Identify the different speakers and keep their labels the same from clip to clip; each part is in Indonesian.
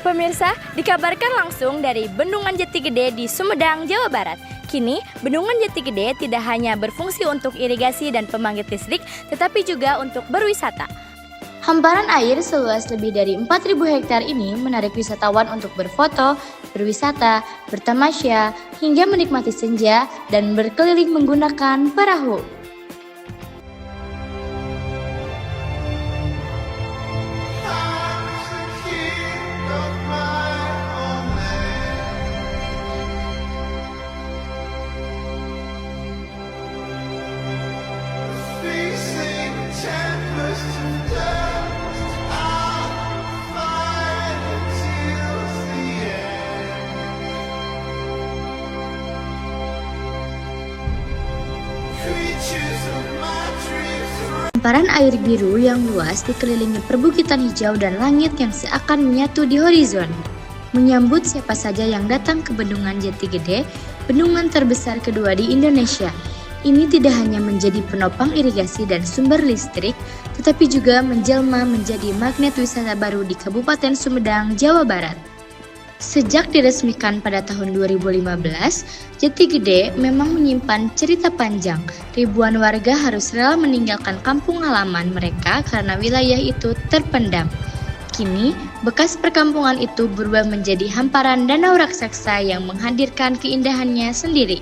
Speaker 1: Pemirsa, dikabarkan langsung dari Bendungan Jati Gede di Sumedang, Jawa Barat. Kini, Bendungan Jati Gede tidak hanya berfungsi untuk irigasi dan pembangkit listrik, tetapi juga untuk berwisata. Hamparan air seluas lebih dari 4.000 hektar ini menarik wisatawan untuk berfoto, berwisata, bertamasya, hingga menikmati senja dan berkeliling menggunakan perahu. Hamparan air biru yang luas dikelilingi perbukitan hijau dan langit yang seakan menyatu di horizon. Menyambut siapa saja yang datang ke Bendungan Jati Gede, bendungan terbesar kedua di Indonesia. Ini tidak hanya menjadi penopang irigasi dan sumber listrik, tetapi juga menjelma menjadi magnet wisata baru di Kabupaten Sumedang, Jawa Barat. Sejak diresmikan pada tahun 2015, Jati Gede memang menyimpan cerita panjang. Ribuan warga harus rela meninggalkan kampung halaman mereka karena wilayah itu terpendam. Kini, bekas perkampungan itu berubah menjadi hamparan danau raksasa yang menghadirkan keindahannya sendiri.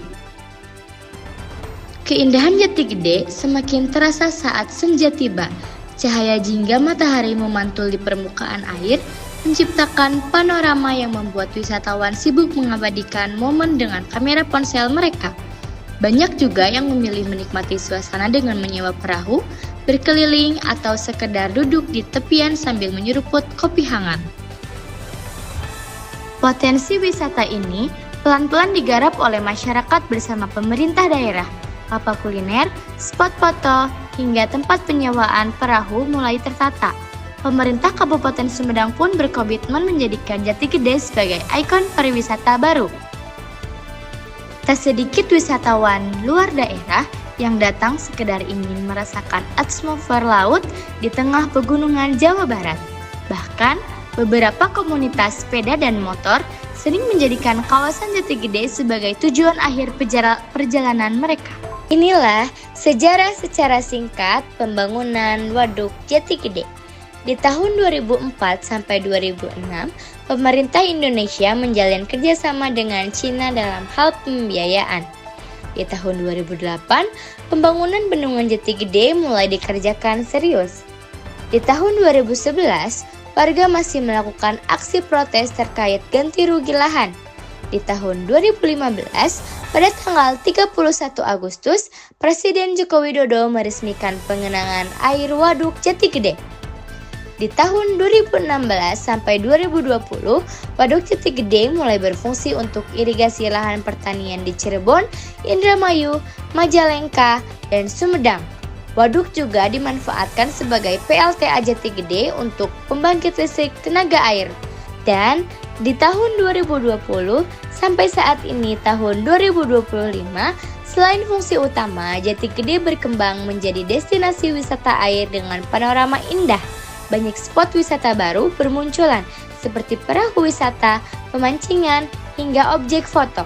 Speaker 1: Keindahan Jati Gede semakin terasa saat senja tiba. Cahaya jingga matahari memantul di permukaan air, menciptakan panorama yang membuat wisatawan sibuk mengabadikan momen dengan kamera ponsel mereka. Banyak juga yang memilih menikmati suasana dengan menyewa perahu, berkeliling, atau sekedar duduk di tepian sambil menyeruput kopi hangat. Potensi wisata ini pelan-pelan digarap oleh masyarakat bersama pemerintah daerah. Kapal kuliner, spot foto, hingga tempat penyewaan perahu mulai tertata. Pemerintah Kabupaten Sumedang pun berkomitmen menjadikan Jati Gede sebagai ikon pariwisata baru. Tak sedikit wisatawan luar daerah yang datang sekedar ingin merasakan atmosfer laut di tengah pegunungan Jawa Barat. Bahkan, beberapa komunitas sepeda dan motor sering menjadikan kawasan Jati Gede sebagai tujuan akhir perjalanan mereka. Inilah sejarah secara singkat pembangunan Waduk Jati Gede. Di tahun 2004 sampai 2006, pemerintah Indonesia menjalin kerjasama dengan Cina dalam hal pembiayaan. Di tahun 2008, pembangunan Bendungan Jati Gede mulai dikerjakan serius. Di tahun 2011, warga masih melakukan aksi protes terkait ganti rugi lahan. Di tahun 2015, pada tanggal 31 Agustus, Presiden Joko Widodo meresmikan pengenangan air Waduk Jati Gede. Di tahun 2016 sampai 2020, Waduk Jati Gede mulai berfungsi untuk irigasi lahan pertanian di Cirebon, Indramayu, Majalengka, dan Sumedang. Waduk juga dimanfaatkan sebagai PLTA Jati Gede untuk pembangkit listrik tenaga air. Dan di tahun 2020 sampai saat ini tahun 2025, selain fungsi utama, Jati Gede berkembang menjadi destinasi wisata air dengan panorama indah. Banyak spot wisata baru bermunculan seperti perahu wisata, pemancingan, hingga objek foto.